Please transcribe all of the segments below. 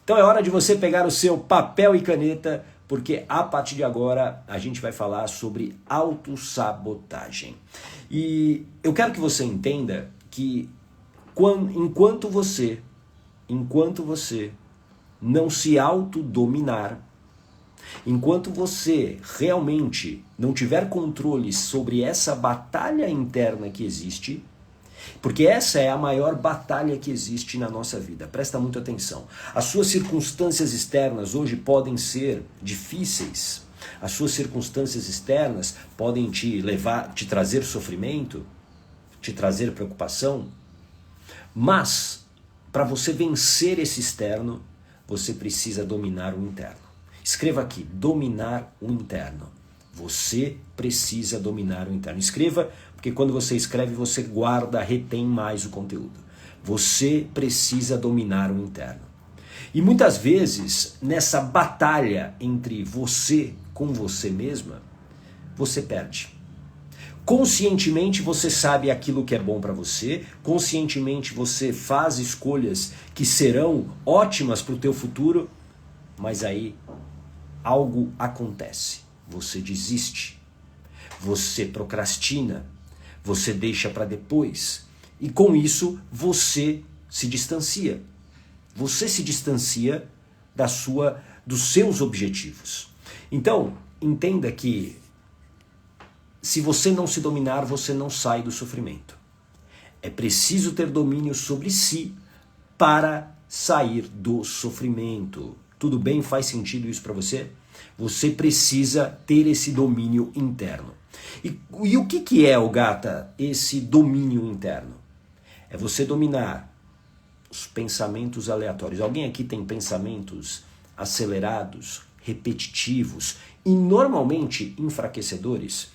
Então é hora de você pegar o seu papel e caneta, porque a partir de agora a gente vai falar sobre autossabotagem. E eu quero que você entenda que enquanto você não se autodominar, enquanto você realmente não tiver controle sobre essa batalha interna que existe, porque essa é a maior batalha que existe na nossa vida. Presta muita atenção. As suas circunstâncias externas hoje podem ser difíceis. As suas circunstâncias externas podem te trazer sofrimento, te trazer preocupação. Mas, para você vencer esse externo, você precisa dominar o interno. Escreva aqui, dominar o interno. Você precisa dominar o interno. Escreva, porque quando você escreve, você guarda, retém mais o conteúdo. Você precisa dominar o interno. E muitas vezes, nessa batalha entre você com você mesma, você perde. Conscientemente você sabe aquilo que é bom para você, conscientemente você faz escolhas que serão ótimas para o teu futuro, mas aí algo acontece. Você desiste, você procrastina, você deixa para depois e com isso você se distancia. Você se distancia dos seus objetivos. Então, entenda que se você não se dominar, você não sai do sofrimento. É preciso ter domínio sobre si para sair do sofrimento. Tudo bem? Faz sentido isso para você? Você precisa ter esse domínio interno. E o que é, Gata, esse domínio interno? É você dominar os pensamentos aleatórios. Alguém aqui tem pensamentos acelerados, repetitivos e normalmente enfraquecedores?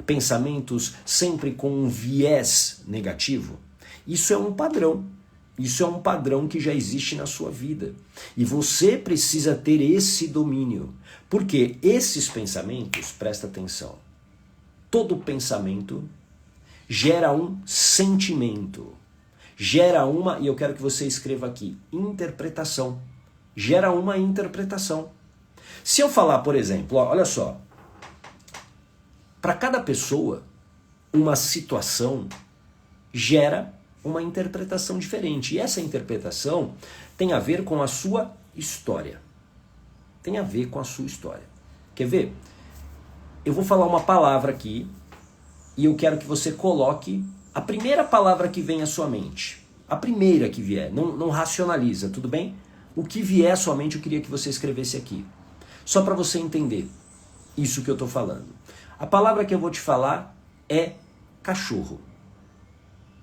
Pensamentos sempre com um viés negativo? Isso é um padrão. Isso é um padrão que já existe na sua vida. E você precisa ter esse domínio. Porque esses pensamentos, presta atenção, todo pensamento gera um sentimento. Gera uma, e eu quero que você escreva aqui, interpretação. Gera uma interpretação. Se eu falar, por exemplo, olha só, para cada pessoa, uma situação gera uma interpretação diferente. E essa interpretação tem a ver com a sua história. Tem a ver com a sua história. Quer ver? Eu vou falar uma palavra aqui e eu quero que você coloque a primeira palavra que vem à sua mente. A primeira que vier. Não racionaliza, tudo bem? O que vier à sua mente eu queria que você escrevesse aqui. Só para você entender isso que eu estou falando. A palavra que eu vou te falar é cachorro.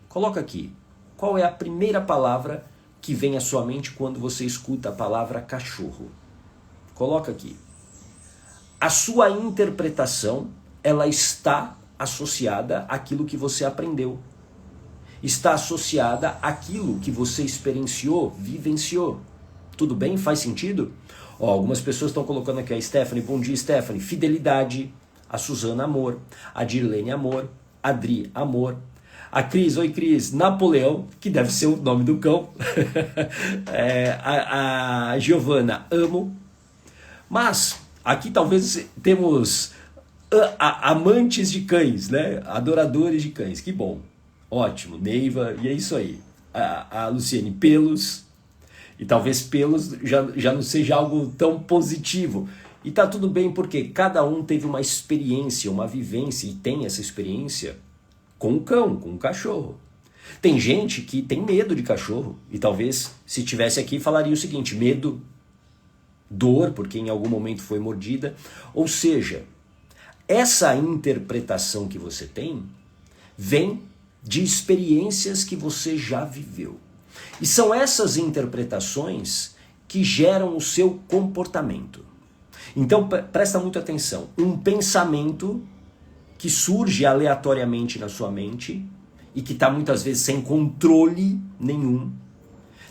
Coloca aqui. Qual é a primeira palavra que vem à sua mente quando você escuta a palavra cachorro? Coloca aqui. A sua interpretação, ela está associada àquilo que você aprendeu. Está associada àquilo que você experienciou, vivenciou. Tudo bem? Faz sentido? Algumas pessoas estão colocando aqui a Stephanie. Bom dia, Stephanie. Fidelidade. A Suzana, amor. A Dirlene, amor. A Adri, amor. A Cris, oi Cris. Napoleão, que deve ser o nome do cão. A Giovana, amo. Mas aqui talvez temos amantes de cães, né? Adoradores de cães. Que bom. Ótimo. Neiva, e é isso aí. A Luciene, pelos. E talvez pelos já não seja algo tão positivo. E tá tudo bem porque cada um teve uma experiência, uma vivência, e tem essa experiência com um cão, com um cachorro. Tem gente que tem medo de cachorro, e talvez se tivesse aqui falaria o seguinte, medo, dor, porque em algum momento foi mordida. Ou seja, essa interpretação que você tem vem de experiências que você já viveu. E são essas interpretações que geram o seu comportamento. Então presta muita atenção. Um pensamento que surge aleatoriamente na sua mente e que está muitas vezes sem controle nenhum.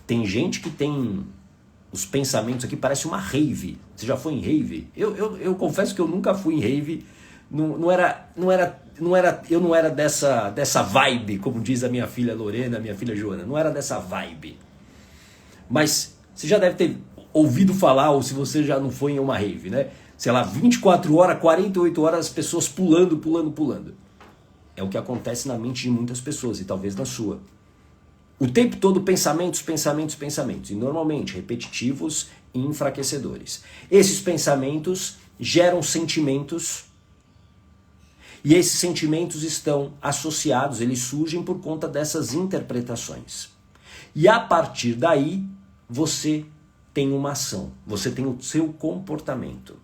Tem gente que tem os pensamentos aqui, parece uma rave. Você já foi em rave? Eu confesso que eu nunca fui em rave. Eu não era dessa vibe, como diz a minha filha Lorena, a minha filha Joana. Não era dessa vibe. Mas você já deve ter ouvido falar, ou se você já não foi em uma rave, né? Sei lá, 24 horas, 48 horas, as pessoas pulando, pulando, pulando. É o que acontece na mente de muitas pessoas, e talvez na sua. O tempo todo pensamentos, pensamentos, pensamentos, e normalmente repetitivos e enfraquecedores. Esses pensamentos geram sentimentos, e esses sentimentos estão associados, eles surgem por conta dessas interpretações. E a partir daí, você tem uma ação, você tem o seu comportamento.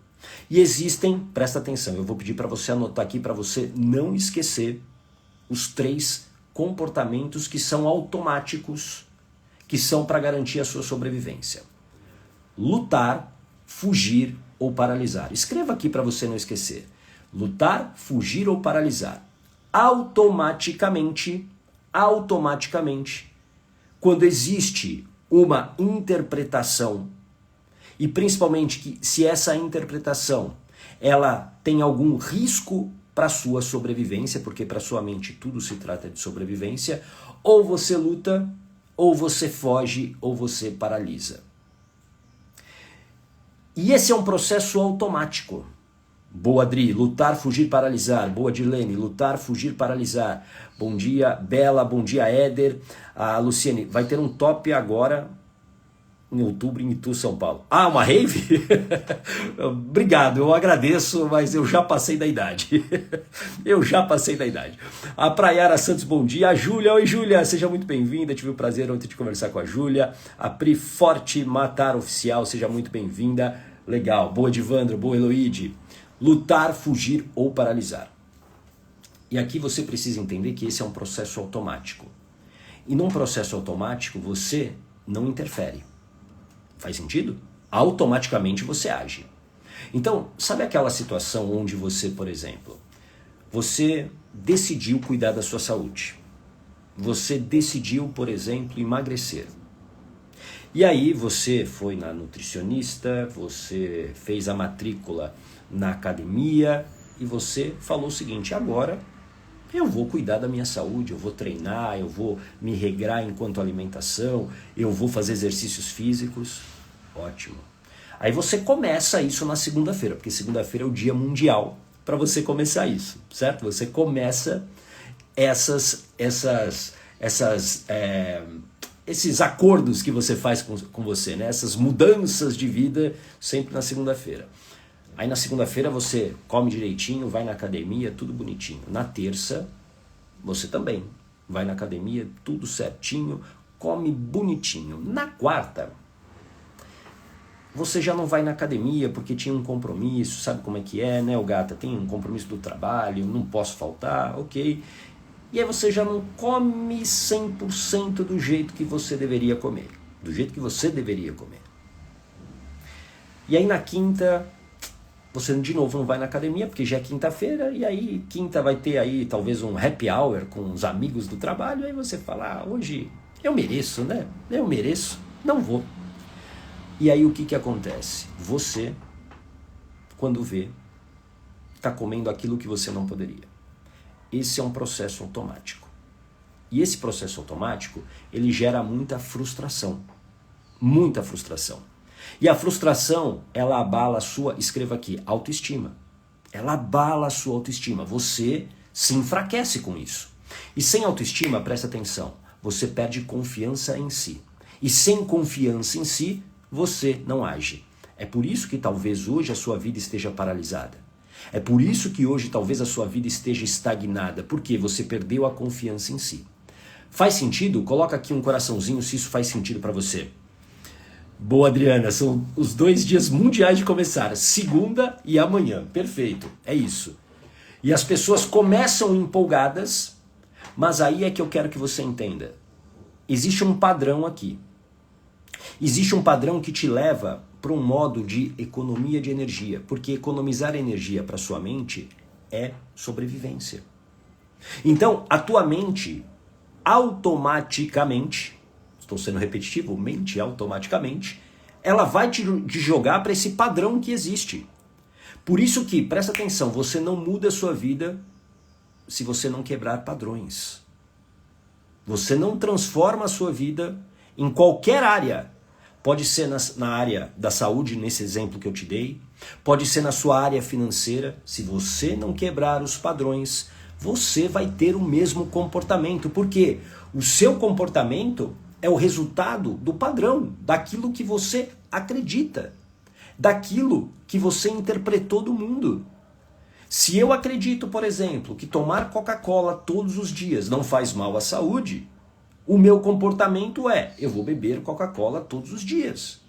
E existem, presta atenção, eu vou pedir para você anotar aqui para você não esquecer os 3 comportamentos que são automáticos, que são para garantir a sua sobrevivência. Lutar, fugir ou paralisar. Escreva aqui para você não esquecer. Lutar, fugir ou paralisar. Automaticamente, quando existe uma interpretação, e principalmente que se essa interpretação ela tem algum risco para a sua sobrevivência, porque para sua mente tudo se trata de sobrevivência, ou você luta, ou você foge, ou você paralisa. E esse é um processo automático. Boa, Adri. Lutar, fugir, paralisar. Boa, Dirlene. Lutar, fugir, paralisar. Bom dia, Bela. Bom dia, Éder. A Luciane, vai ter um top agora em outubro em Itu, São Paulo. Ah, uma rave? Obrigado, eu agradeço, mas eu já passei da idade. Eu já passei da idade. A Praiara Santos, bom dia. A Júlia, oi Júlia, seja muito bem-vinda. Tive o prazer ontem de conversar com a Júlia. A Pri Forte Matar Oficial, seja muito bem-vinda. Legal. Boa, Divandro. Boa, Eloide. Lutar, fugir ou paralisar. E aqui você precisa entender que esse é um processo automático. E num processo automático você não interfere. Faz sentido? Automaticamente você age. Então, sabe aquela situação onde você, por exemplo, você decidiu cuidar da sua saúde. Você decidiu, por exemplo, emagrecer. E aí você foi na nutricionista, você fez a matrícula na academia e você falou o seguinte: agora eu vou cuidar da minha saúde, eu vou treinar, eu vou me regrar enquanto alimentação, eu vou fazer exercícios físicos. Ótimo. Aí você começa isso na segunda-feira, porque segunda-feira é o dia mundial para você começar isso, certo? Você começa esses acordos que você faz com você, né? Essas mudanças de vida sempre na segunda-feira. Aí na segunda-feira você come direitinho, vai na academia, tudo bonitinho. Na terça, você também vai na academia, tudo certinho, come bonitinho. Na quarta, você já não vai na academia porque tinha um compromisso, sabe como é que é, né, o gata? Tem um compromisso do trabalho, não posso faltar, ok. E aí você já não come 100% do jeito que você deveria comer. Do jeito que você deveria comer. E aí na quinta, você de novo não vai na academia, porque já é quinta-feira, e aí quinta vai ter aí talvez um happy hour com os amigos do trabalho, aí você fala, hoje eu mereço, né? Eu mereço, não vou. E aí o que acontece? Você, quando vê, está comendo aquilo que você não poderia. Esse é um processo automático. E esse processo automático, ele gera muita frustração. Muita frustração. E a frustração, ela abala a sua, escreva aqui, autoestima. Ela abala a sua autoestima. Você se enfraquece com isso. E sem autoestima, presta atenção, você perde confiança em si. E sem confiança em si, você não age. É por isso que talvez hoje a sua vida esteja paralisada. É por isso que hoje talvez a sua vida esteja estagnada, porque você perdeu a confiança em si. Faz sentido? Coloca aqui um coraçãozinho se isso faz sentido para você. Boa, Adriana, são os 2 dias mundiais de começar, segunda e amanhã. Perfeito, é isso. E as pessoas começam empolgadas, mas aí é que eu quero que você entenda. Existe um padrão aqui. Existe um padrão que te leva para um modo de economia de energia, porque economizar energia para sua mente é sobrevivência. Então, a tua mente automaticamente, estou sendo repetitivo, mente automaticamente, ela vai te jogar para esse padrão que existe. Por isso que, presta atenção, você não muda a sua vida se você não quebrar padrões. Você não transforma a sua vida em qualquer área Pode ser na área da saúde, nesse exemplo que eu te dei. Pode ser na sua área financeira. Se você não quebrar os padrões, você vai ter o mesmo comportamento. Por quê? O seu comportamento é o resultado do padrão, daquilo que você acredita, daquilo que você interpretou do mundo. Se eu acredito, por exemplo, que tomar Coca-Cola todos os dias não faz mal à saúde, o meu comportamento é, eu vou beber Coca-Cola todos os dias.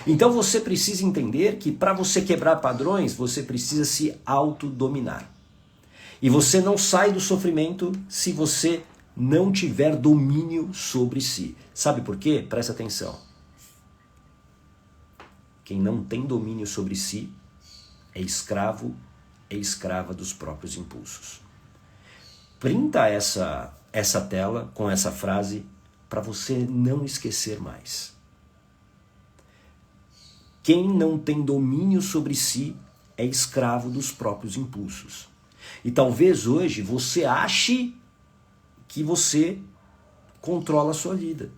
Então você precisa entender que para você quebrar padrões, você precisa se autodominar. E você não sai do sofrimento se você não tiver domínio sobre si. Sabe por quê? Presta atenção. Quem não tem domínio sobre si é escravo, é escrava dos próprios impulsos. Printa essa tela com essa frase para você não esquecer mais. Quem não tem domínio sobre si é escravo dos próprios impulsos. E talvez hoje você ache que você controla a sua vida.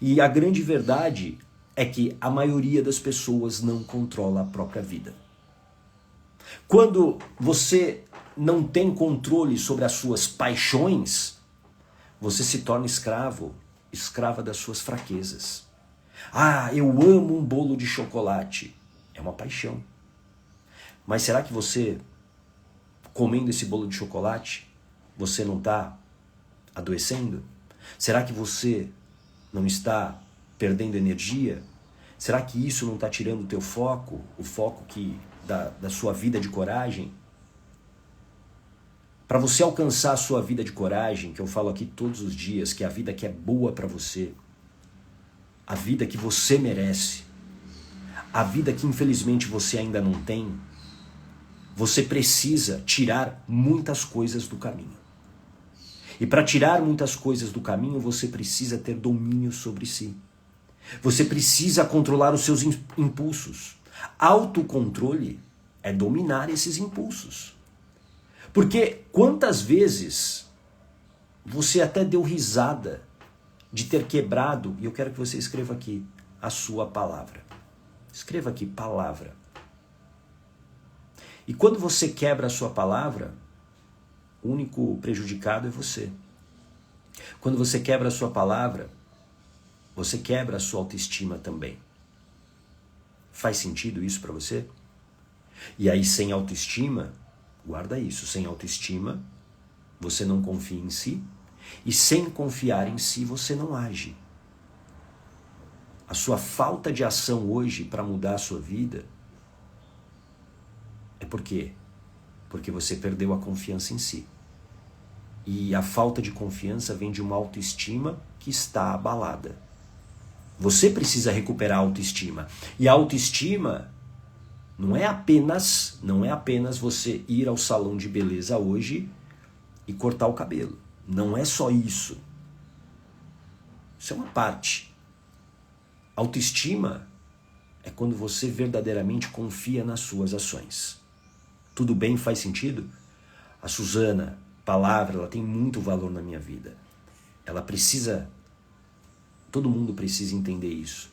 E a grande verdade é que a maioria das pessoas não controla a própria vida. Quando você não tem controle sobre as suas paixões, você se torna escravo, escrava das suas fraquezas. Ah, eu amo um bolo de chocolate. É uma paixão. Mas será que você, comendo esse bolo de chocolate, você não está adoecendo? Será que você não está perdendo energia? Será que isso não está tirando o teu foco, o foco da sua vida de coragem? Para você alcançar a sua vida de coragem, que eu falo aqui todos os dias, que é a vida que é boa para você, a vida que você merece, a vida que infelizmente você ainda não tem, você precisa tirar muitas coisas do caminho. E para tirar muitas coisas do caminho, você precisa ter domínio sobre si. Você precisa controlar os seus impulsos. Autocontrole é dominar esses impulsos. Porque quantas vezes você até deu risada de ter quebrado, e eu quero que você escreva aqui, a sua palavra. Escreva aqui, palavra. E quando você quebra a sua palavra, o único prejudicado é você. Quando você quebra a sua palavra, você quebra a sua autoestima também. Faz sentido isso para você? E aí, sem autoestima, guarda isso, sem autoestima, você não confia em si, e sem confiar em si, você não age. A sua falta de ação hoje para mudar a sua vida é por quê? Porque você perdeu a confiança em si. E a falta de confiança vem de uma autoestima que está abalada. Você precisa recuperar a autoestima. E a autoestima não é apenas você ir ao salão de beleza hoje e cortar o cabelo. Não é só isso. Isso é uma parte. Autoestima é quando você verdadeiramente confia nas suas ações. Tudo bem? Faz sentido? A Suzana, palavra, ela tem muito valor na minha vida. Ela precisa, todo mundo precisa entender isso.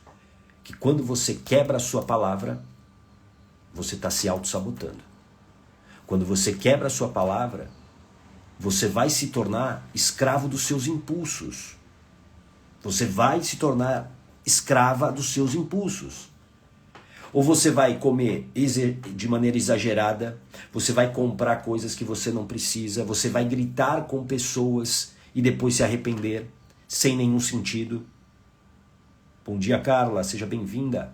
Que quando você quebra a sua palavra, você está se auto-sabotando. Quando você quebra a sua palavra, você vai se tornar escravo dos seus impulsos. Você vai se tornar escrava dos seus impulsos. Ou você vai comer de maneira exagerada, você vai comprar coisas que você não precisa, você vai gritar com pessoas e depois se arrepender, sem nenhum sentido. Bom dia, Carla, seja bem-vinda.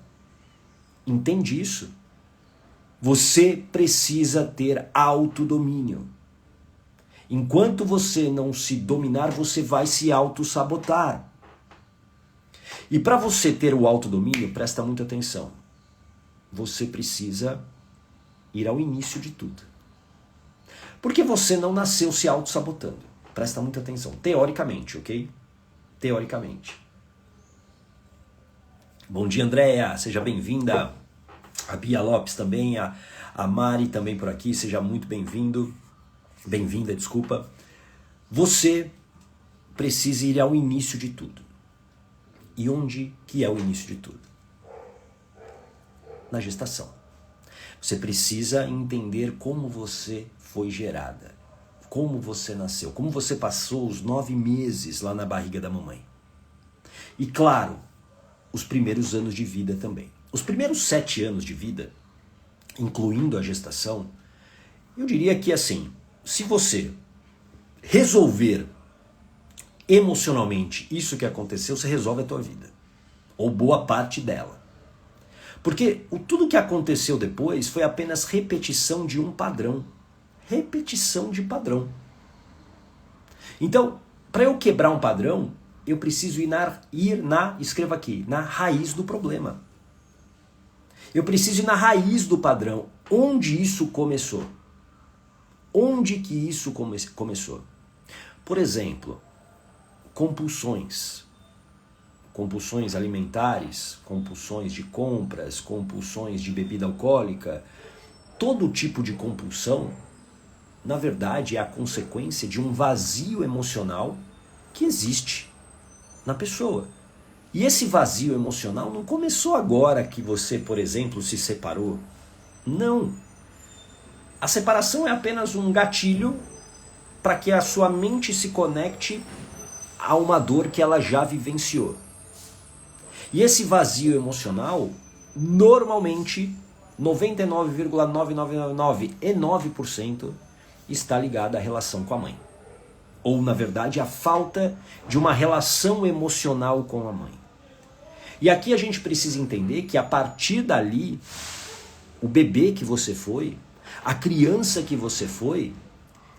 Entende isso? Você precisa ter autodomínio. Enquanto você não se dominar, você vai se auto-sabotar. E para você ter o autodomínio, presta muita atenção. Você precisa ir ao início de tudo. Porque você não nasceu se auto-sabotando. Presta muita atenção. Teoricamente, ok? Teoricamente. Bom dia, Andréia. Seja bem-vinda. A Bia Lopes também. A Mari também por aqui. Seja muito bem-vindo. Bem-vinda, desculpa. Você precisa ir ao início de tudo. E onde que é o início de tudo? Na gestação. Você precisa entender como você foi gerada, como você nasceu, como você passou os 9 meses lá na barriga da mamãe. E claro, os primeiros anos de vida também. Os primeiros 7 anos de vida, incluindo a gestação, eu diria que assim, se você resolver emocionalmente isso que aconteceu, você resolve a tua vida. Ou boa parte dela. Porque tudo que aconteceu depois foi apenas repetição de um padrão. Repetição de padrão. Então, para eu quebrar um padrão, eu preciso escreva aqui, na raiz do problema. Eu preciso ir na raiz do padrão. Onde isso começou? Onde que isso começou? Por exemplo, compulsões. Compulsões alimentares, compulsões de compras, compulsões de bebida alcoólica. Todo tipo de compulsão, na verdade, é a consequência de um vazio emocional que existe na pessoa. E esse vazio emocional não começou agora que você, por exemplo, se separou. Não. A separação é apenas um gatilho para que a sua mente se conecte a uma dor que ela já vivenciou. E esse vazio emocional, normalmente, 99,9999% está ligado à relação com a mãe. Ou, na verdade, à falta de uma relação emocional com a mãe. E aqui a gente precisa entender que a partir dali, o bebê que você foi, a criança que você foi,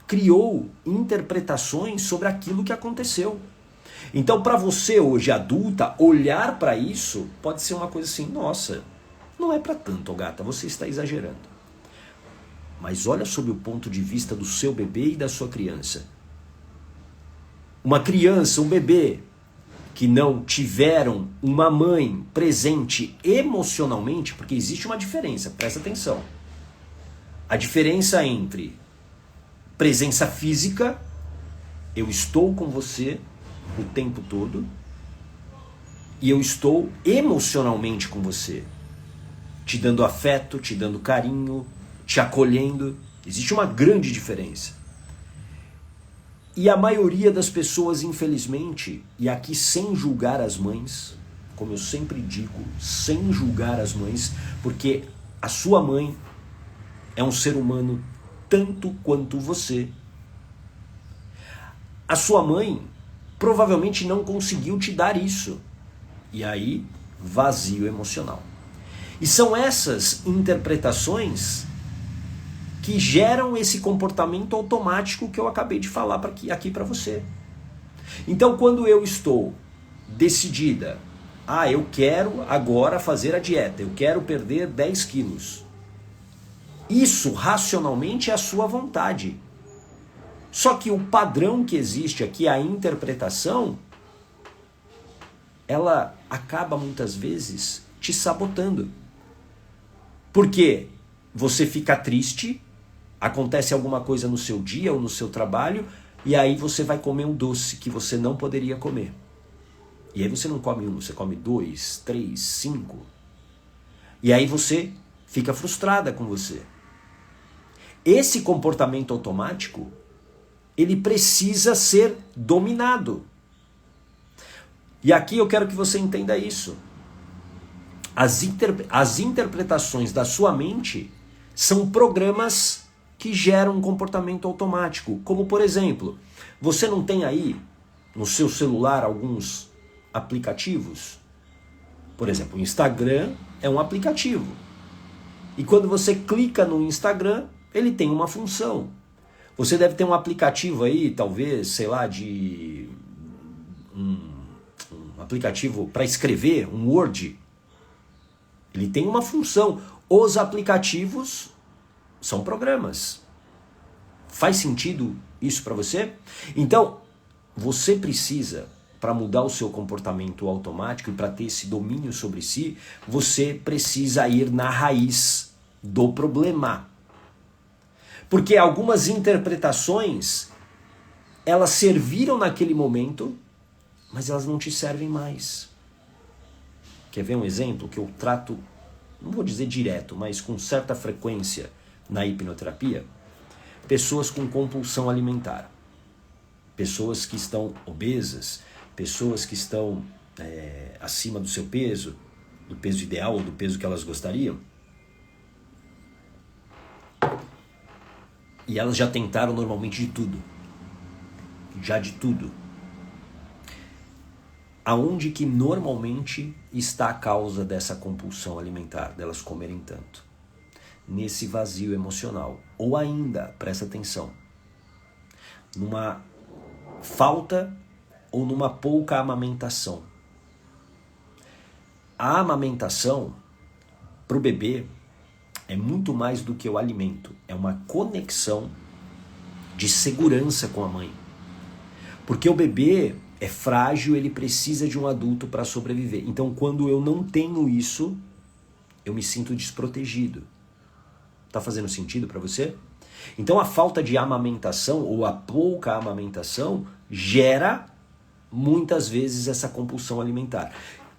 criou interpretações sobre aquilo que aconteceu. Então, para você hoje, adulta, olhar para isso, pode ser uma coisa assim, nossa, não é para tanto, gata, você está exagerando. Mas olha sob o ponto de vista do seu bebê e da sua criança. Uma criança, um bebê, que não tiveram uma mãe presente emocionalmente, porque existe uma diferença, presta atenção. A diferença entre presença física, eu estou com você o tempo todo, e eu estou emocionalmente com você, te dando afeto, te dando carinho, te acolhendo. Existe uma grande diferença. E a maioria das pessoas, infelizmente, e aqui sem julgar as mães, como eu sempre digo, sem julgar as mães, porque a sua mãe é um ser humano tanto quanto você. A sua mãe provavelmente não conseguiu te dar isso. E aí, vazio emocional. E são essas interpretações que geram esse comportamento automático que eu acabei de falar aqui para você. Então, quando eu estou decidida, eu quero agora fazer a dieta, eu quero perder 10 quilos. Isso, racionalmente, é a sua vontade. Só que o padrão que existe aqui, a interpretação, ela acaba muitas vezes te sabotando. Porque você fica triste, acontece alguma coisa no seu dia ou no seu trabalho, e aí você vai comer um doce que você não poderia comer. E aí você não come um, você come 2, 3, 5. E aí você fica frustrada com você. Esse comportamento automático, ele precisa ser dominado. E aqui eu quero que você entenda isso. As interpretações da sua mente são programas que geram um comportamento automático. Como, por exemplo, você não tem aí no seu celular alguns aplicativos? Por exemplo, o Instagram é um aplicativo. E quando você clica no Instagram, ele tem uma função. Você deve ter um aplicativo aí, talvez, sei lá, de um aplicativo para escrever, um Word. Ele tem uma função. Os aplicativos são programas. Faz sentido isso para você? Então, você precisa, para mudar o seu comportamento automático e para ter esse domínio sobre si, você precisa ir na raiz do problema. Porque algumas interpretações, elas serviram naquele momento, mas elas não te servem mais. Quer ver um exemplo que eu trato, não vou dizer direto, mas com certa frequência na hipnoterapia? Pessoas com compulsão alimentar. Pessoas que estão obesas, pessoas que estão acima do seu peso, do peso ideal ou do peso que elas gostariam. E elas já tentaram normalmente de tudo. Já de tudo. Aonde que normalmente está a causa dessa compulsão alimentar, delas comerem tanto? Nesse vazio emocional. Ou ainda, presta atenção, numa falta ou numa pouca amamentação. A amamentação, para o bebê, é muito mais do que o alimento. É uma conexão de segurança com a mãe. Porque o bebê é frágil, ele precisa de um adulto para sobreviver. Então, quando eu não tenho isso, eu me sinto desprotegido. Tá fazendo sentido para você? Então, a falta de amamentação ou a pouca amamentação gera muitas vezes essa compulsão alimentar.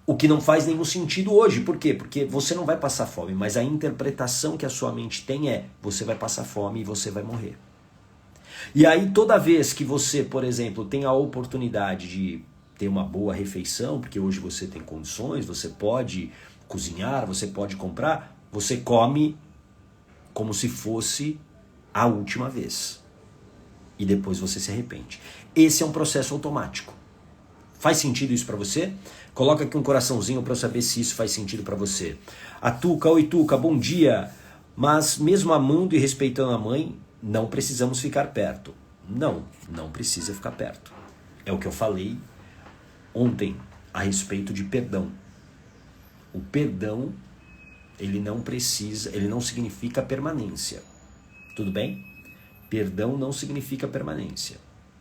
O que não faz nenhum sentido hoje. Por quê? Porque você não vai passar fome, mas a interpretação que a sua mente tem é: você vai passar fome e você vai morrer. E aí toda vez que você, por exemplo, tem a oportunidade de ter uma boa refeição, porque hoje você tem condições, você pode cozinhar, você pode comprar, você come como se fosse a última vez. E depois você se arrepende. Esse é um processo automático. Faz sentido isso para você? Coloca aqui um coraçãozinho para eu saber se isso faz sentido para você. A Tuca, oi Tuca, bom dia. Mas mesmo amando e respeitando a mãe, não precisamos ficar perto. Não precisa ficar perto. É o que eu falei ontem a respeito de perdão. O perdão, ele não significa permanência. Tudo bem? Perdão não significa permanência.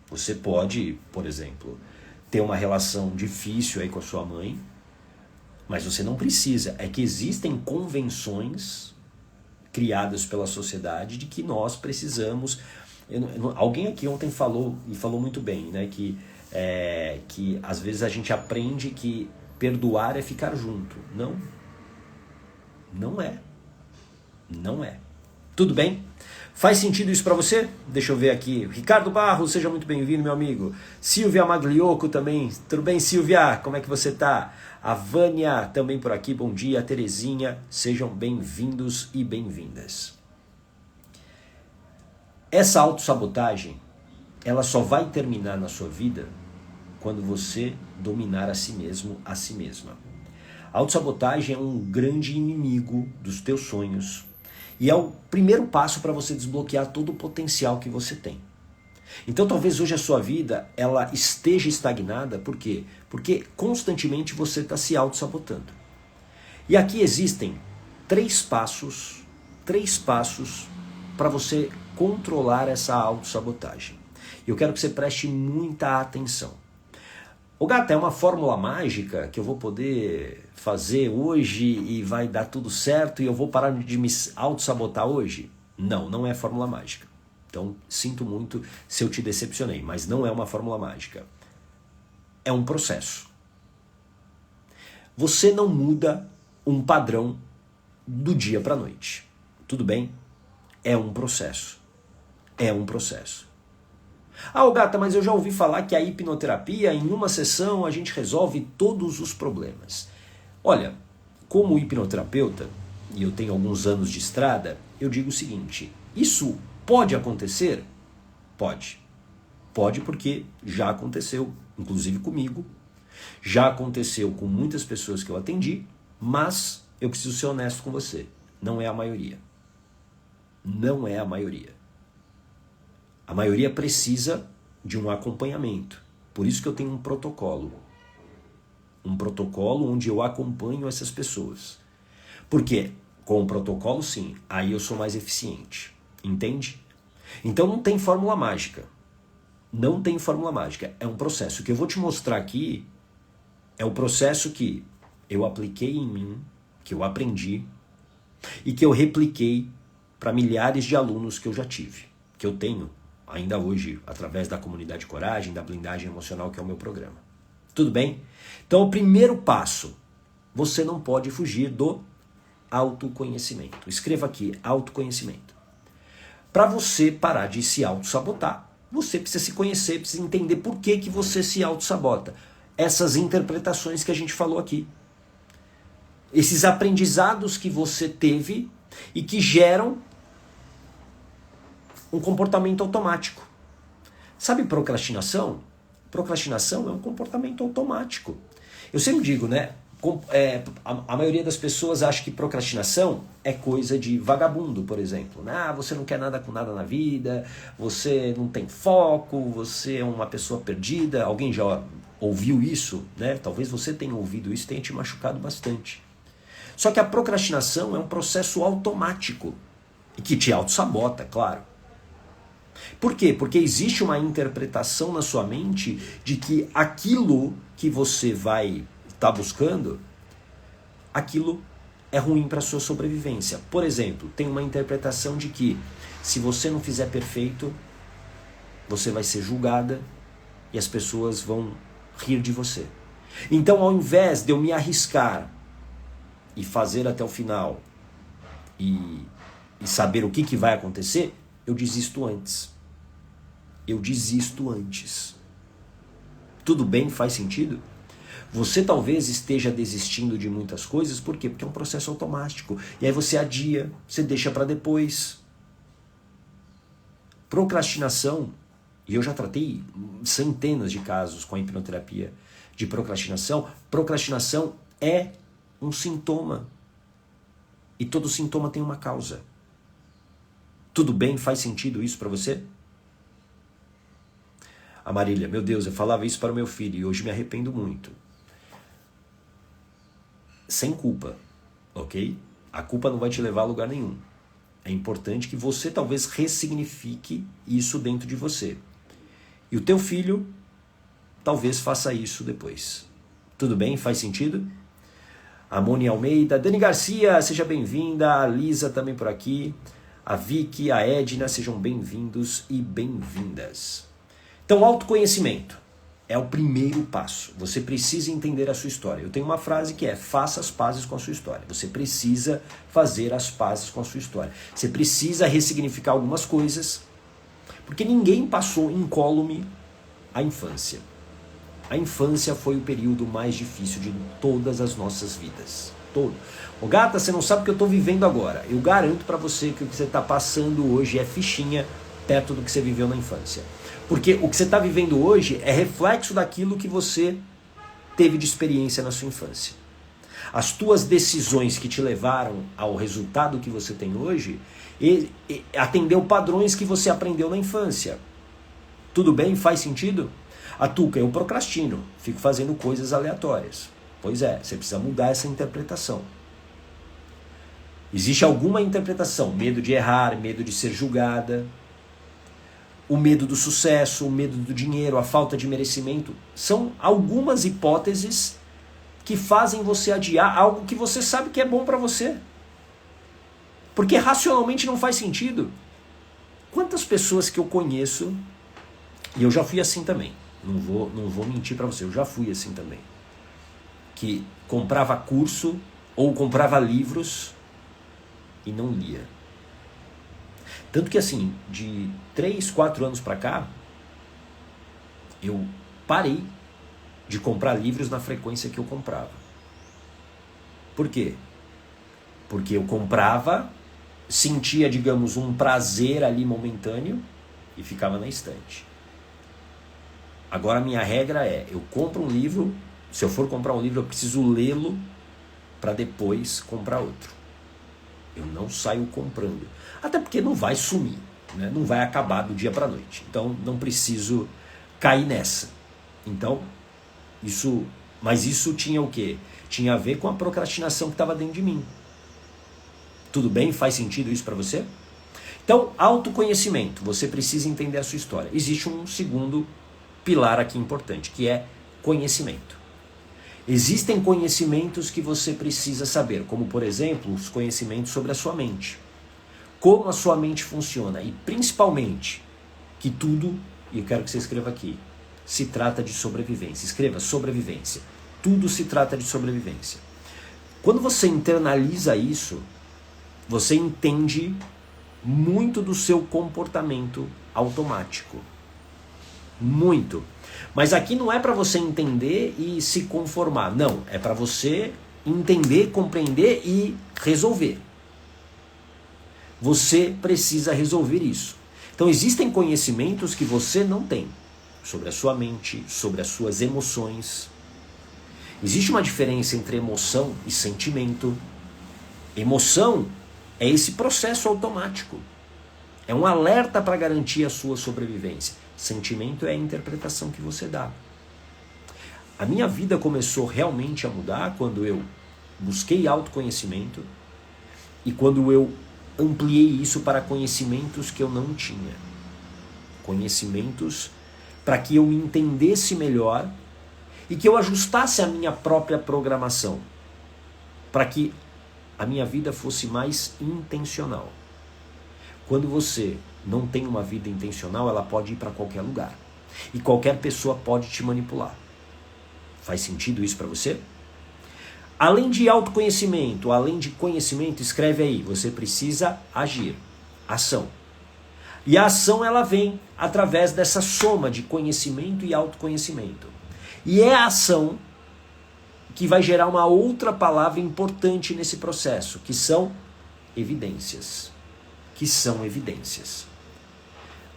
Você pode, por exemplo, ter uma relação difícil aí com a sua mãe, mas você não precisa. É que existem convenções criadas pela sociedade de que nós precisamos... Alguém aqui ontem falou, e falou muito bem, né, que às vezes a gente aprende que perdoar é ficar junto. Não é. Tudo bem? Faz sentido isso para você? Deixa eu ver aqui. Ricardo Barros, seja muito bem-vindo, meu amigo. Silvia Maglioco também. Tudo bem, Silvia? Como é que você tá? A Vânia também por aqui. Bom dia. A Terezinha. Sejam bem-vindos e bem-vindas. Essa autossabotagem, ela só vai terminar na sua vida quando você dominar a si mesmo, a si mesma. A autossabotagem é um grande inimigo dos teus sonhos. E é o primeiro passo para você desbloquear todo o potencial que você tem. Então talvez hoje a sua vida ela esteja estagnada, por quê? Porque constantemente você está se auto-sabotando. E aqui existem três passos para você controlar essa auto-sabotagem. Eu quero que você preste muita atenção. Ô gata, é uma fórmula mágica que eu vou poder fazer hoje e vai dar tudo certo e eu vou parar de me auto-sabotar hoje? Não é fórmula mágica. Então, sinto muito se eu te decepcionei, mas não é uma fórmula mágica. É um processo. Você não muda um padrão do dia para a noite. Tudo bem? É um processo. Ah, gata, mas eu já ouvi falar que a hipnoterapia, em uma sessão, a gente resolve todos os problemas. Olha, como hipnoterapeuta, e eu tenho alguns anos de estrada, eu digo o seguinte: isso pode acontecer? Pode. Pode porque já aconteceu, inclusive comigo, já aconteceu com muitas pessoas que eu atendi, mas eu preciso ser honesto com você, não é a maioria. Não é a maioria. A maioria precisa de um acompanhamento. Por isso que eu tenho um protocolo. Um protocolo onde eu acompanho essas pessoas. Por quê? Com o protocolo, sim, aí eu sou mais eficiente. Entende? Então não tem fórmula mágica. Não tem fórmula mágica. É um processo. O que eu vou te mostrar aqui é o processo que eu apliquei em mim, que eu aprendi e que eu repliquei para milhares de alunos que eu já tive, que eu tenho ainda hoje, através da Comunidade Coragem, da blindagem emocional, que é o meu programa. Tudo bem? Então, o primeiro passo você não pode fugir do autoconhecimento. Escreva aqui, autoconhecimento. Para você parar de se auto-sabotar, você precisa se conhecer, precisa entender por que você se auto-sabota. Essas interpretações que a gente falou aqui. Esses aprendizados que você teve e que geram um comportamento automático. Sabe procrastinação? Procrastinação é um comportamento automático. Eu sempre digo, né? A maioria das pessoas acha que procrastinação é coisa de vagabundo, por exemplo. Ah, você não quer nada com nada na vida, você não tem foco, você é uma pessoa perdida. Alguém já ouviu isso, né? Talvez você tenha ouvido isso e tenha te machucado bastante. Só que a procrastinação é um processo automático e que te auto-sabota, claro. Por quê? Porque existe uma interpretação na sua mente de que aquilo que você vai estar buscando, aquilo é ruim para a sua sobrevivência. Por exemplo, tem uma interpretação de que se você não fizer perfeito, você vai ser julgada e as pessoas vão rir de você. Então, ao invés de eu me arriscar e fazer até o final e saber o que vai acontecer, eu desisto antes. Eu desisto antes. Tudo bem? Faz sentido? Você talvez esteja desistindo de muitas coisas, por quê? Porque é um processo automático. E aí você adia, você deixa para depois. Procrastinação, e eu já tratei centenas de casos com a hipnoterapia de procrastinação. Procrastinação é um sintoma. E todo sintoma tem uma causa. Tudo bem? Faz sentido isso para você? A Marília, meu Deus, eu falava isso para o meu filho e hoje me arrependo muito. Sem culpa, ok? A culpa não vai te levar a lugar nenhum. É importante que você talvez ressignifique isso dentro de você. E o teu filho talvez faça isso depois. Tudo bem? Faz sentido? A Moni Almeida, Dani Garcia, seja bem-vinda. A Lisa também por aqui. A Vicky, a Edna, sejam bem-vindos e bem-vindas. Então, autoconhecimento é o primeiro passo. Você precisa entender a sua história. Eu tenho uma frase que é: faça as pazes com a sua história. Você precisa fazer as pazes com a sua história. Você precisa ressignificar algumas coisas, porque ninguém passou incólume a infância. A infância foi o período mais difícil de todas as nossas vidas. Todo. Ô gata, você não sabe o que eu estou vivendo agora. Eu garanto para você que o que você está passando hoje é fichinha perto do que você viveu na infância. Porque o que você está vivendo hoje é reflexo daquilo que você teve de experiência na sua infância. As tuas decisões que te levaram ao resultado que você tem hoje atendeu padrões que você aprendeu na infância. Tudo bem? Faz sentido? A Tuca, eu procrastino, fico fazendo coisas aleatórias. Pois é, você precisa mudar essa interpretação. Existe alguma interpretação, medo de errar, medo de ser julgada, o medo do sucesso, o medo do dinheiro, a falta de merecimento. São algumas hipóteses que fazem você adiar algo que você sabe que é bom para você. Porque racionalmente não faz sentido. Quantas pessoas que eu conheço, e eu já fui assim também, não vou mentir para você, eu já fui assim também, que comprava curso ou comprava livros e não lia. Tanto que assim, de 3, 4 anos para cá, eu parei de comprar livros na frequência que eu comprava. Por quê? Porque eu comprava, sentia, digamos, um prazer ali momentâneo e ficava na estante. Agora a minha regra é, eu compro um livro, se eu for comprar um livro eu preciso lê-lo para depois comprar outro. Eu não saio comprando. Até porque não vai sumir, né? Não vai acabar do dia para a noite. Então não preciso cair nessa. Então, mas isso tinha o quê? Tinha a ver com a procrastinação que estava dentro de mim. Tudo bem? Faz sentido isso para você? Então, autoconhecimento. Você precisa entender a sua história. Existe um segundo pilar aqui importante, que é conhecimento. Existem conhecimentos que você precisa saber, como por exemplo, os conhecimentos sobre a sua mente. Como a sua mente funciona e principalmente que tudo, e eu quero que você escreva aqui, se trata de sobrevivência. Escreva sobrevivência. Tudo se trata de sobrevivência. Quando você internaliza isso, você entende muito do seu comportamento automático. Muito. Mas aqui não é para você entender e se conformar. Não, é para você entender, compreender e resolver. Você precisa resolver isso. Então existem conhecimentos que você não tem sobre a sua mente, sobre as suas emoções. Existe uma diferença entre emoção e sentimento. Emoção é esse processo automático. É um alerta para garantir a sua sobrevivência. Sentimento é a interpretação que você dá. A minha vida começou realmente a mudar quando eu busquei autoconhecimento e quando eu ampliei isso para conhecimentos que eu não tinha. Conhecimentos para que eu me entendesse melhor e que eu ajustasse a minha própria programação, para que a minha vida fosse mais intencional. Quando você não tem uma vida intencional, ela pode ir para qualquer lugar. E qualquer pessoa pode te manipular. Faz sentido isso para você? Além de autoconhecimento, além de conhecimento, escreve aí, você precisa agir. Ação. E a ação ela vem através dessa soma de conhecimento e autoconhecimento. E é a ação que vai gerar uma outra palavra importante nesse processo, que são evidências. Que são evidências.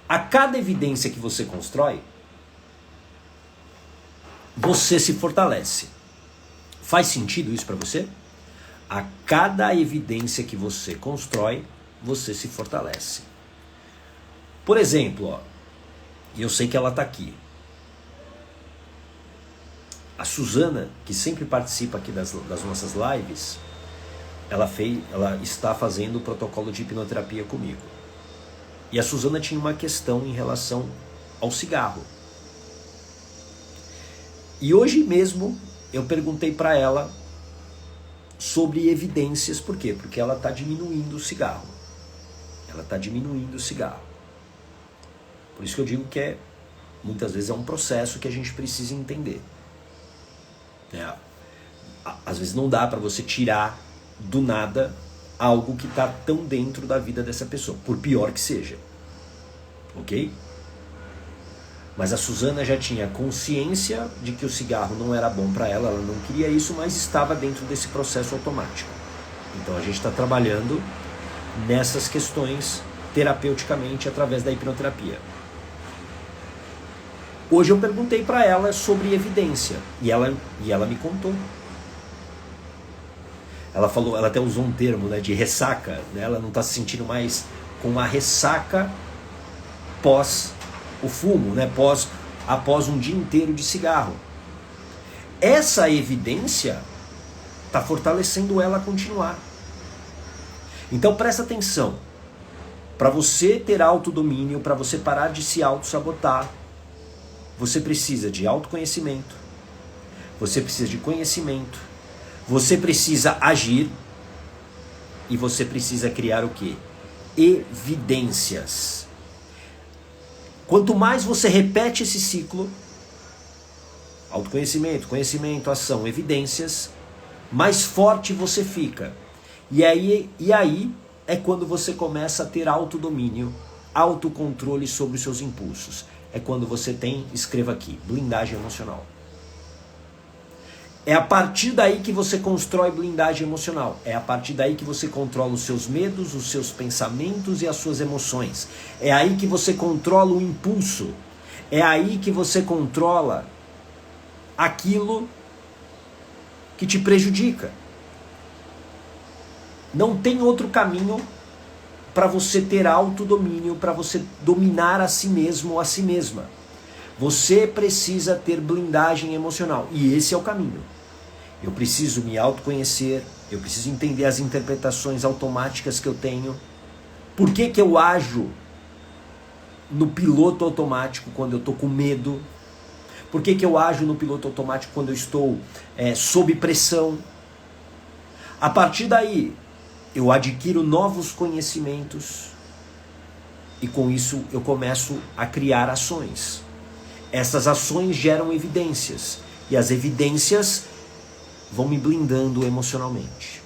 A cada evidência que você constrói, você se fortalece. Faz sentido isso para você? A cada evidência que você constrói, você se fortalece. Por exemplo, ó, e eu sei que ela está aqui. A Suzana, que sempre participa aqui das nossas lives, ela está fazendo o protocolo de hipnoterapia comigo. E a Suzana tinha uma questão em relação ao cigarro. E hoje mesmo eu perguntei para ela sobre evidências. Por quê? Porque ela está diminuindo o cigarro. Ela está diminuindo o cigarro. Por isso que eu digo que muitas vezes é um processo que a gente precisa entender. Às vezes não dá para você tirar do nada algo que está tão dentro da vida dessa pessoa, por pior que seja. Ok? Mas a Suzana já tinha consciência de que o cigarro não era bom para ela, ela não queria isso, mas estava dentro desse processo automático. Então a gente está trabalhando nessas questões terapeuticamente através da hipnoterapia. Hoje eu perguntei para ela sobre evidência e ela me contou. Ela falou, ela até usou um termo, né, de ressaca, né? Ela não está se sentindo mais com uma ressaca pós o fumo, né? Após um dia inteiro de cigarro. Essa evidência está fortalecendo ela a continuar. Então presta atenção. Para você ter autodomínio, para você parar de se auto-sabotar, você precisa de autoconhecimento, você precisa de conhecimento, você precisa agir e você precisa criar o quê? Evidências. Quanto mais você repete esse ciclo, autoconhecimento, conhecimento, ação, evidências, mais forte você fica. E aí é quando você começa a ter autodomínio, autocontrole sobre os seus impulsos. É quando você tem, escreva aqui, blindagem emocional. É a partir daí que você constrói blindagem emocional. É a partir daí que você controla os seus medos, os seus pensamentos e as suas emoções. É aí que você controla o impulso. É aí que você controla aquilo que te prejudica. Não tem outro caminho para você ter autodomínio, para você dominar a si mesmo ou a si mesma. Você precisa ter blindagem emocional. E esse é o caminho. Eu preciso me autoconhecer, eu preciso entender as interpretações automáticas que eu tenho. Por que que eu ajo no piloto automático quando eu estou com medo? Por que que eu ajo no piloto automático quando eu estou sob pressão? A partir daí, eu adquiro novos conhecimentos e com isso eu começo a criar ações. Essas ações geram evidências e as evidências vão me blindando emocionalmente.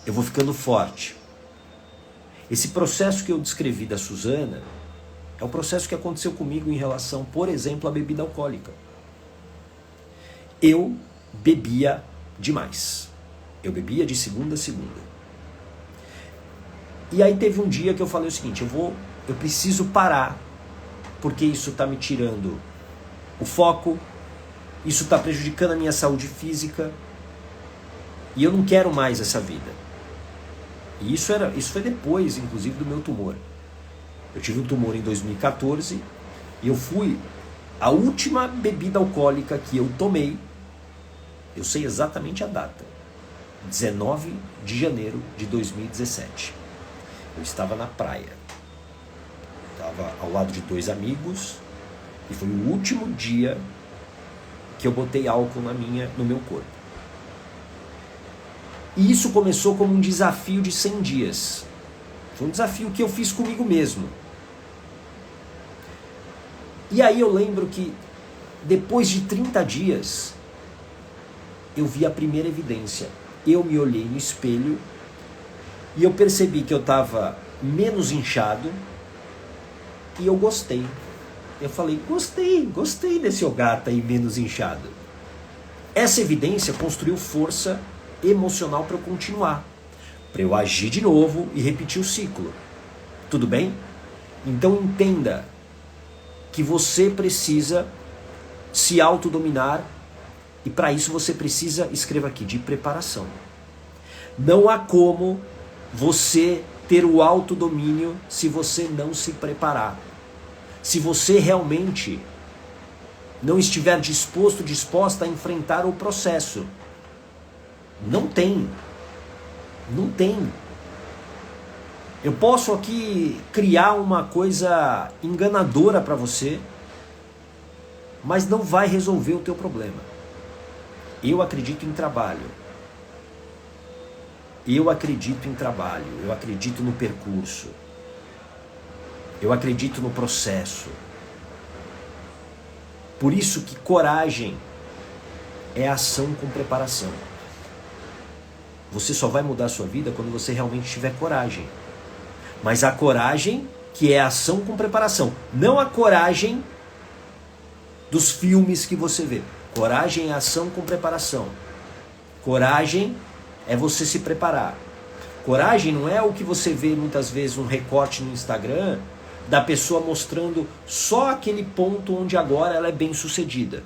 Eu vou ficando forte. Esse processo que eu descrevi da Suzana é o processo que aconteceu comigo em relação, por exemplo, à bebida alcoólica. Eu bebia demais. Eu bebia de segunda a segunda. E aí teve um dia que eu falei o seguinte, eu preciso parar, porque isso está me tirando o foco, isso está prejudicando a minha saúde física, e eu não quero mais essa vida. E isso foi depois, inclusive, do meu tumor. Eu tive um tumor em 2014, e eu fui a última bebida alcoólica que eu tomei, eu sei exatamente a data, 19 de janeiro de 2017. Eu estava na praia, estava ao lado de 2 amigos, e foi o último dia que eu botei álcool no meu corpo. E isso começou como um desafio de 100 dias. Foi um desafio que eu fiz comigo mesmo. E aí eu lembro que depois de 30 dias, eu vi a primeira evidência. Eu me olhei no espelho e eu percebi que eu estava menos inchado e eu gostei. Eu falei, gostei desse Ogata aí menos inchado. Essa evidência construiu força emocional para eu continuar, para eu agir de novo e repetir o ciclo. Tudo bem? Então entenda que você precisa se autodominar e para isso você precisa, escreva aqui, de preparação. Não há como você ter o autodomínio se você não se preparar. Se você realmente não estiver disposta a enfrentar o processo. Não tem. Eu posso aqui criar uma coisa enganadora para você, mas não vai resolver o teu problema. Eu acredito em trabalho. Eu acredito no percurso. Eu acredito no processo. Por isso que coragem é ação com preparação. Você só vai mudar a sua vida quando você realmente tiver coragem. Mas a coragem que é ação com preparação. Não a coragem dos filmes que você vê. Coragem é ação com preparação. Coragem é você se preparar. Coragem não é o que você vê muitas vezes um recorte no Instagram da pessoa mostrando só aquele ponto onde agora ela é bem sucedida.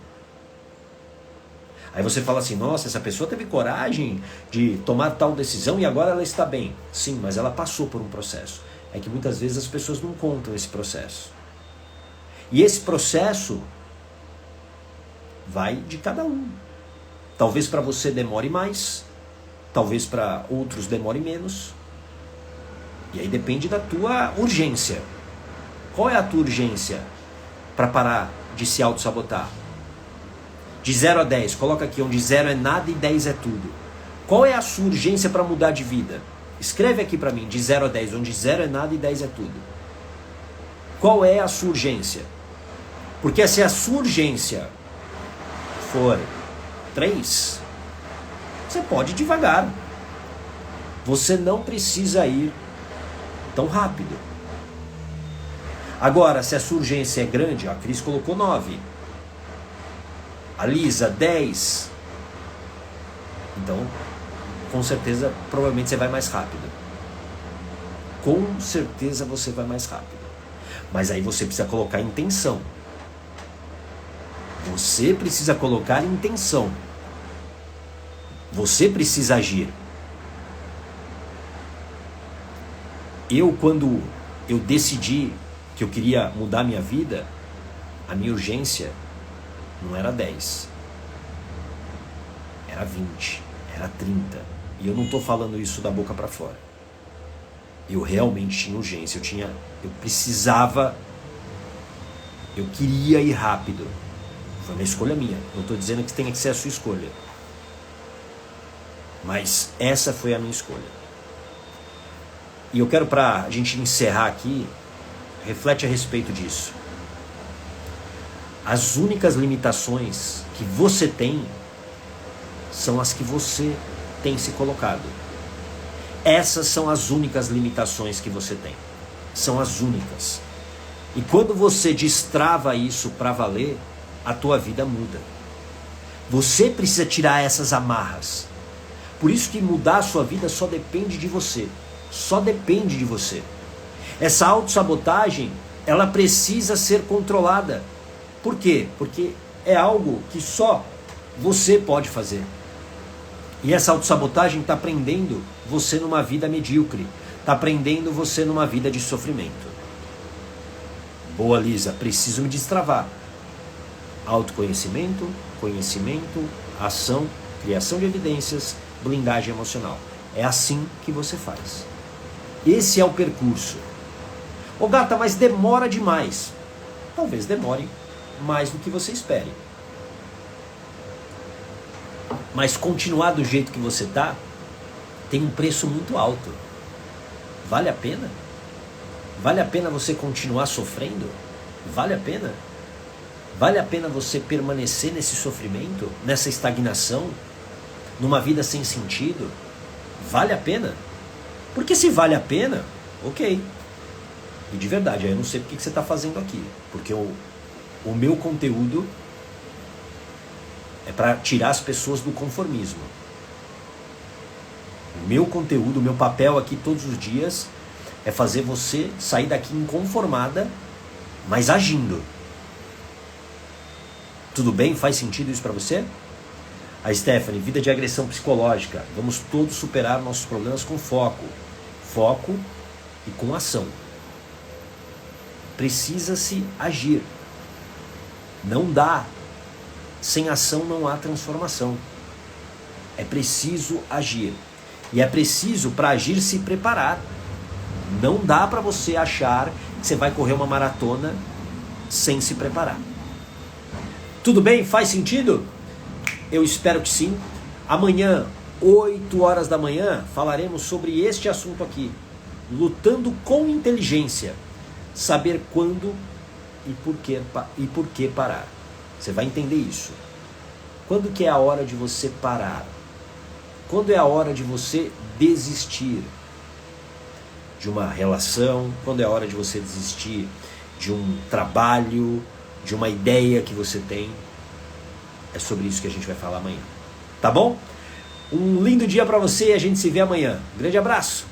Aí você fala assim, nossa, essa pessoa teve coragem de tomar tal decisão e agora ela está bem. Sim, mas ela passou por um processo. É que muitas vezes as pessoas não contam esse processo. E esse processo vai de cada um. Talvez para você demore mais, talvez para outros demore menos. E aí depende da tua urgência. Qual é a tua urgência para parar de se auto-sabotar? De 0 a 10, coloca aqui onde 0 é nada e 10 é tudo. Qual é a sua urgência para mudar de vida? Escreve aqui para mim, de 0 a 10, onde 0 é nada e 10 é tudo. Qual é a sua urgência? Porque se a sua urgência for 3, você pode ir devagar. Você não precisa ir tão rápido. Agora, se a sua urgência é grande, a Cris colocou 9. A Lisa, 10. Então, com certeza, provavelmente você vai mais rápido. Com certeza você vai mais rápido. Mas aí você precisa colocar intenção. Você precisa colocar intenção. Você precisa agir. Quando eu decidi que eu queria mudar minha vida, a minha urgência não era 10. Era 20. Era 30. E eu não estou falando isso da boca para fora. Eu realmente tinha urgência. Eu precisava. Eu queria ir rápido. Foi uma escolha minha. Não estou dizendo que tenha que ser a sua escolha. Mas essa foi a minha escolha. E eu quero, para a gente encerrar aqui, reflete a respeito disso. As únicas limitações que você tem são as que você tem se colocado. Essas são as únicas limitações que você tem. São as únicas. E quando você destrava isso para valer, a tua vida muda. Você precisa tirar essas amarras. Por isso que mudar a sua vida só depende de você. Só depende de você. Essa autossabotagem, ela precisa ser controlada. Por quê? Porque é algo que só você pode fazer. E essa autossabotagem está prendendo você numa vida medíocre. Está prendendo você numa vida de sofrimento. Boa, Lisa, preciso me destravar. Autoconhecimento, conhecimento, ação, criação de evidências, blindagem emocional. É assim que você faz. Esse é o percurso. Ô gata, mas demora demais. Talvez demore mais do que você espere. Mas continuar do jeito que você está tem um preço muito alto. Vale a pena? Vale a pena você continuar sofrendo? Vale a pena? Vale a pena você permanecer nesse sofrimento, nessa estagnação, numa vida sem sentido? Vale a pena? Porque se vale a pena, ok. E de verdade, eu não sei porque que você está fazendo aqui. Porque o meu conteúdo é para tirar as pessoas do conformismo. O meu conteúdo, o meu papel aqui todos os dias é fazer você sair daqui inconformada, mas agindo. Tudo bem? Faz sentido isso para você? A Stephanie, vida de agressão psicológica. Vamos todos superar nossos problemas com foco. Foco e com ação. Precisa-se agir. Não dá. Sem ação não há transformação. É preciso agir. E é preciso, para agir, se preparar. Não dá para você achar que você vai correr uma maratona sem se preparar. Tudo bem? Faz sentido? Eu espero que sim. Amanhã, 8 horas da manhã, falaremos sobre este assunto aqui. Lutando com inteligência. Saber quando e por que parar. Você vai entender isso. Quando que é a hora de você parar? Quando é a hora de você desistir de uma relação? Quando é a hora de você desistir de um trabalho, de uma ideia que você tem? É sobre isso que a gente vai falar amanhã. Tá bom? Um lindo dia para você e a gente se vê amanhã. Grande abraço!